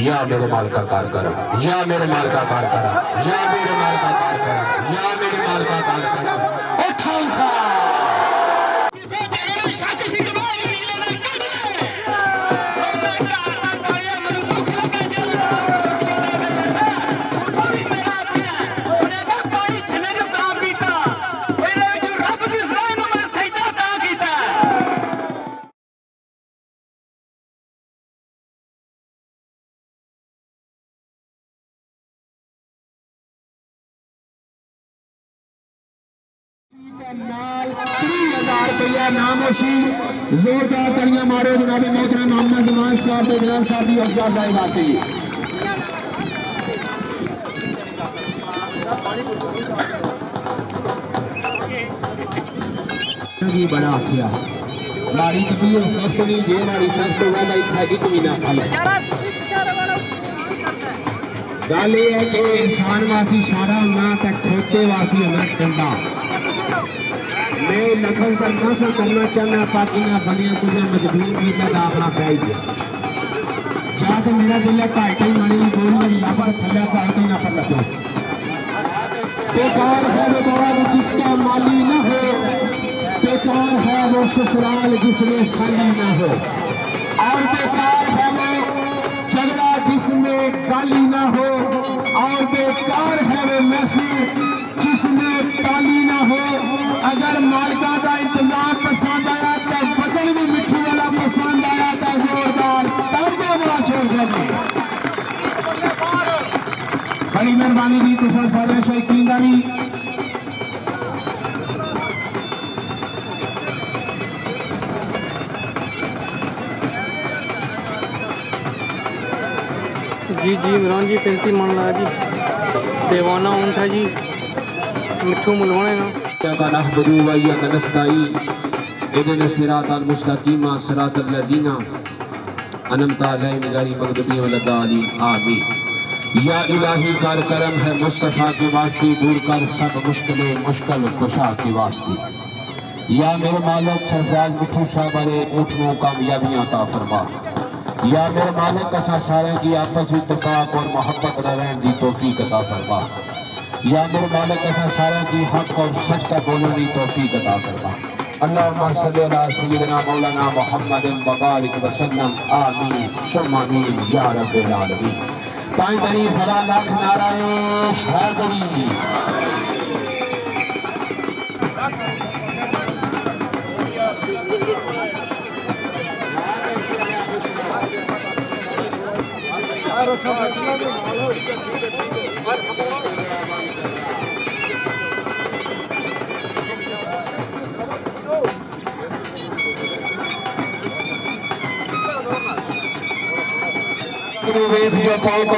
या मेरे माल का कार कर, या मेरे माल का कार कर, या मेरे माल का कार कर, या मेरे माल का कार कर। उठा उठा नाल 30,000 रुपया नामोशी जोरदार तड़ियां मारो जनाब मोहतरम मोहम्मद जमान साहब के जनाब साहब की हौसला अफजाई वास्ते बड़ा आखिया मारी तबीयत सख्त नहीं जे मारी सख्त होगा इतना एक महीना खा ले गल ये है कि इंसान वासी इशारा ना तक खोते वासी हमें कंधा मैं नफल का नशा करना चाहना पाकि ना बनिया तुझे मजबूर भी का दाखला पाई दिया चाहते मेरा दिल है काटे मणि बोल में लापर थल्ला पाते ना पर लगो बेकार है वो दौर जिसका माली ना हो बेकार है वो ससुराल जिसमें साली ना हो और बेकार है वो झगड़ा जिसमें गाली ना हो और बेकार है वो महफिल जिसमें ताली ना हो अगर मालिका का इंतजार पसंद आया तो बदल भी मिट्टी वाला पसंद आया तो जोरदार तालियां बड़ा छोड़ सके बड़ी मेहरबानी की तुसा सारे शौकीन दा भी जी जी इमरान जी 35 मन लगा जी देवाना ऊँट है जी मिठू मुलवाने ना का नहबदू व इय्याक नस्तईन इहदिना सिरातल मुस्तकीम सिरातल लज़ीना अनअमता अलैहिम गैरिल मग़दूबि वलद्दालिन आमीन। या इलाही कर करम है मुस्तफ़ा के वास्ते दूर कर सब मुश्किलें मुश्किल कुशा के वास्ते या मेरे मालिक सरफराज मिठू साहब वाले ऊँटों कामयाबियाँ अता फरमा या मेरे मालिक असा सारे की आपस में इत्तेफाक और मोहब्बत रहने की तौफीक अता फरमा या मेरे मालिक ऐसा सारा की हक और सच का बोलने की तौफीक अता फरमा। अल्लाहुम्मा सल्ली अला सय्यिदिना मौलाना मुहम्मदिन व बारिक वसल्लम आमीन सुम्मा आमीन या रब्बिल आलमीन। पांच दरी सवा लाख नाराए हैदरी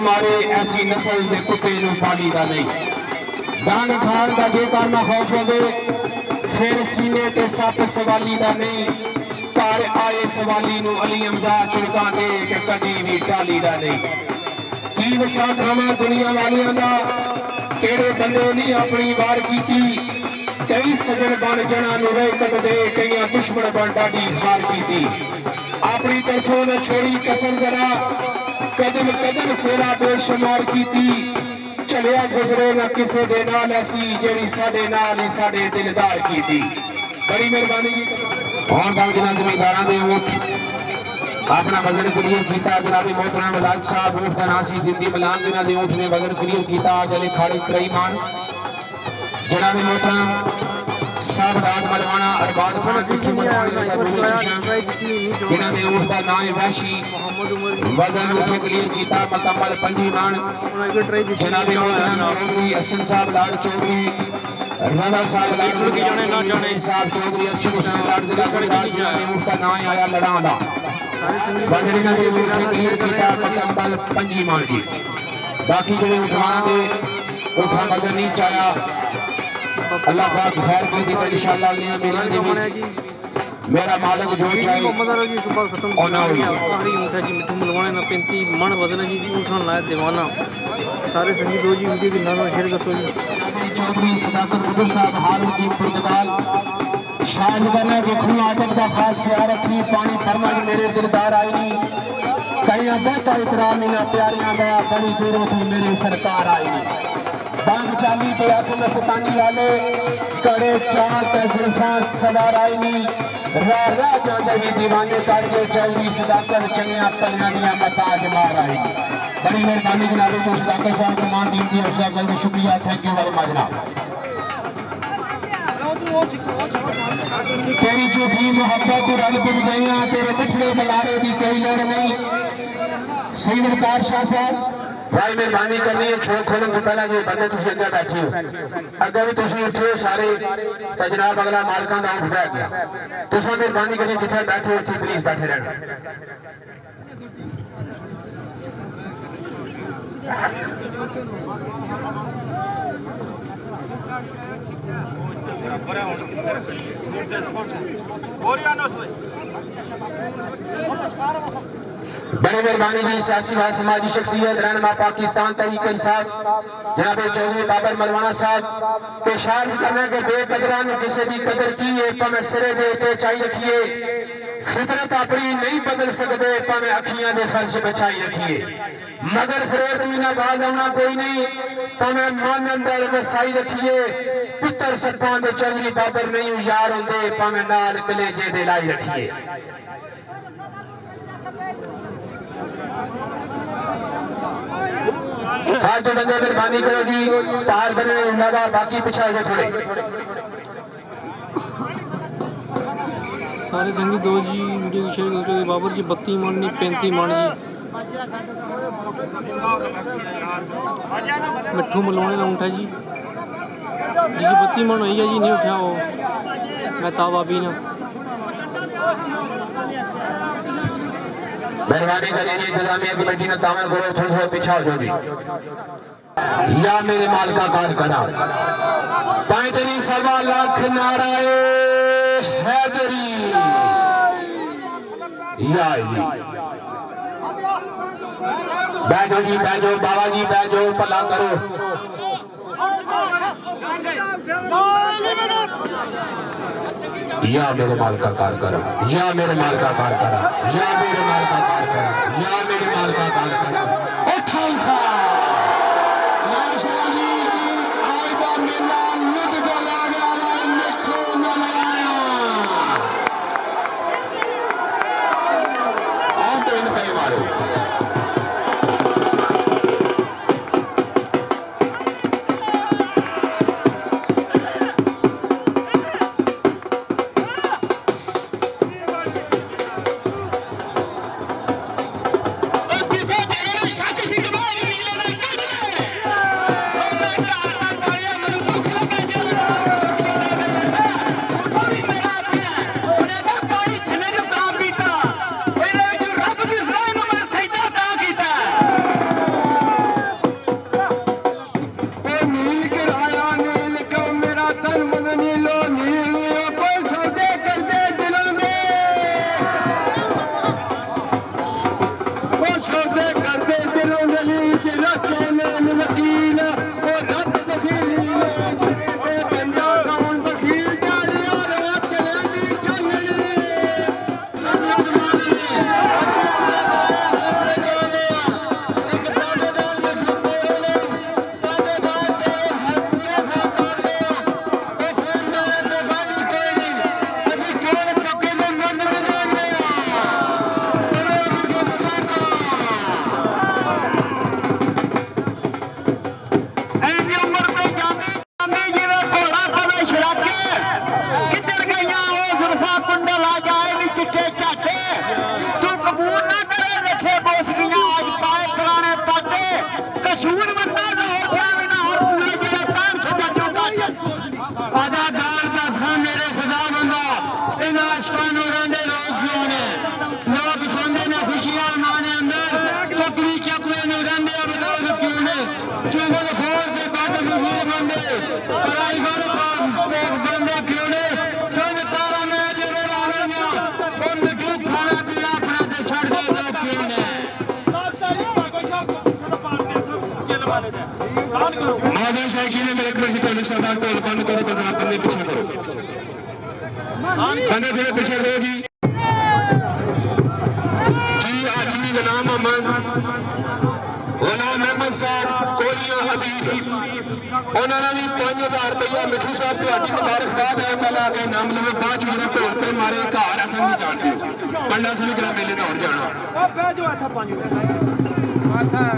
मारे ऐसी नस्ल के कुत्ते पाली का नहीं डांग खान का जे करना खौफ हो फिर सीने के सप सवाली का नहीं घर आए सवाली नु अली हमजा चुड़का दे के कदी भी टाली का नहीं की वसा खावा दुनिया वालियां दा केड़े बंदे नहीं अपनी वार कीती कई सजन बन जना नु कद दे कई दुश्मन बन डाडी हार कीती अपनी तरफों ने छोड़ी कसर जरा कदम कदम सेरा बेशुमार कीती चलिया गुजरे ना किसे दे नाल ऐसी जेड़ी साडे नाल ही साडे दिलदार कीती बड़ी मेहरबानी की और गांव जिला जमींदारां दे ऊंट अपना वजन क्लियर किया जनाब मोहतरम लाल साहब ऊंट का नाम सी जिंदी मलान जिन्हां दे ऊंट ने वजन क्लियर किया जले खाड़ी त्रईमान जनाब मोहतरम साहब रात मलवाना अरबाद खान पीछे जिन्हां दे ऊंट का नाम है वैशी वजन ऊंट क्लियर किया मुकम्मल 5 मान जनाब मोहतरम चौधरी हसन साहब लाल चौधरी राणा साहब लाल चौधरी साहब चौधरी अर्शद हुसैन लाल जिला जिन्हां दे ऊंट का नाम आया लड़ांदा वजन के ऊंट क्लियर किया मुकम्मल 5 मान की बाकी जो उठवाना दे उठा वजन नहीं चाया अल्लाह पाक खैर की दी इंशाअल्लाह ने मेरा दी मेरा मालिक जो चाहे जी सुबह खत्म होना हुई आखिरी ऊँट है जी मिठू मुलवाने ना 35 मन वजन है जी ऊँट लाया दीवाना सारे संगी दो जी वीडियो की नाम शेयर कर सो जी चौधरी सदाकत बुजुर्ग साहब हारून की पुर्तगाल शायद करना कि खुला अटक का खास ख्याल रखनी पानी फरमा मेरे दिलदार आई नहीं कईयां बहुता इकराम इन्हां प्यारियां दा बड़ी दूरों तो मेरी सरकार आई बाग चाली ते अख मस्तानी वाले कड़े चाक जुल्फां सवार आई नी रा रा जांदे वी दीवाने करके चौड़ी सदाकत चंगियां पलियां दियां मताज मार आई बड़ी मेहरबानी जनाब तो सदाकत साहब कमान दी थी उसका जल्दी शुक्रिया थैंक यू वेरी मच जनाब तेरी झूठी मोहब्बत रल बुझ गई तेरे पिछले बुलारे की कोई लोड़ नहीं सही नमकार शाह साहब भाई मेहरबानी करनी है छोड़ खोलन तो पहला जो बंदे तुम अगर बैठे हो अगर भी तुम उठे हो सारे तो जनाब अगला मालकान का उठ बैठ गया तुम मेहरबानी करिए जिथे बैठे हो उत्थे प्लीज बैठे रहना बड़ी मेहरबानी की सियासी व समाजी शख्सियत रहनुमा पाकिस्तान तहरीक इंसाफ जनाब चौधरी बाबर मलवाना साहब पेशार करना के बेकदरा किसी की कदर की है भावें सिरे के उत्ते चाई रखिए फितरत अपनी नहीं बदल सकते भावें अखियां के फर्श बचाई रखिए मगर फिर ना बाज आना कोई नहीं भावें मन अंदर वसाई रखिए पुत्र सत्तां दे चौधरी बाबर नहीं यार होंगे भावें नाल कलेजे दे लाई रखिए फालतू बंदे मेहरबानी करो जी पार बनने लगा बाकी पीछा हो थोड़े सारे संगी दो जी वीडियो की शेयर करो बाबर जी 32 मन नहीं 35 मन जी मिठू मलवाने ना उठा जी जी 32 मन हुई है जी नहीं उठा वो मैं तावा भी ना मेहरबानी करिए इंतजामिया कमेटी ने तावन करो थोड़ा थोड़ा पीछा हो जाओ या मेरे माल का कार करा 35 लाख नाराए हैदरी या बैठो जी बैठो बाबा जी बैठो भला करो या मेरे माल का कार करा या मेरे माल का कार करा या मेरे माल का कार करा या मेरे माल का कार करा उठा उठा नाशा जी आज का मेला लुट को ला गया मिठू न लगाया आप तो इन पे मारो ਗੁਲਾਮ ਅਹਿਮਦ ਸਾਹਿਬ ਕੋਲੀਆਂ ਹਬੀਬ ਉਹਨਾਂ ਨੇ ਵੀ 5000 ਰੁਪਇਆ ਮਿੱਠੂ ਸਾਹਿਬ ਤੁਹਾਡੀ ਮੁਬਾਰਕਬਾਦ ਹੈ ਪਹਿਲਾਂ ਕੇ ਨਾਮ ਲਵੇ ਬਾਅਦ ਚ ਜਿਹੜਾ ਢੋਲ ਤੇ ਮਾਰੇ ਘਰ ਅਸਾਂ ਨਹੀਂ ਜਾਣਦੇ ਪੰਡਾ ਸਿੰਘ ਜਿਹੜਾ ਮੇਲੇ ਦਾ ਹੋਰ ਜਾਣਾ ਬਹਿ ਜਾਓ ਇੱਥੇ 5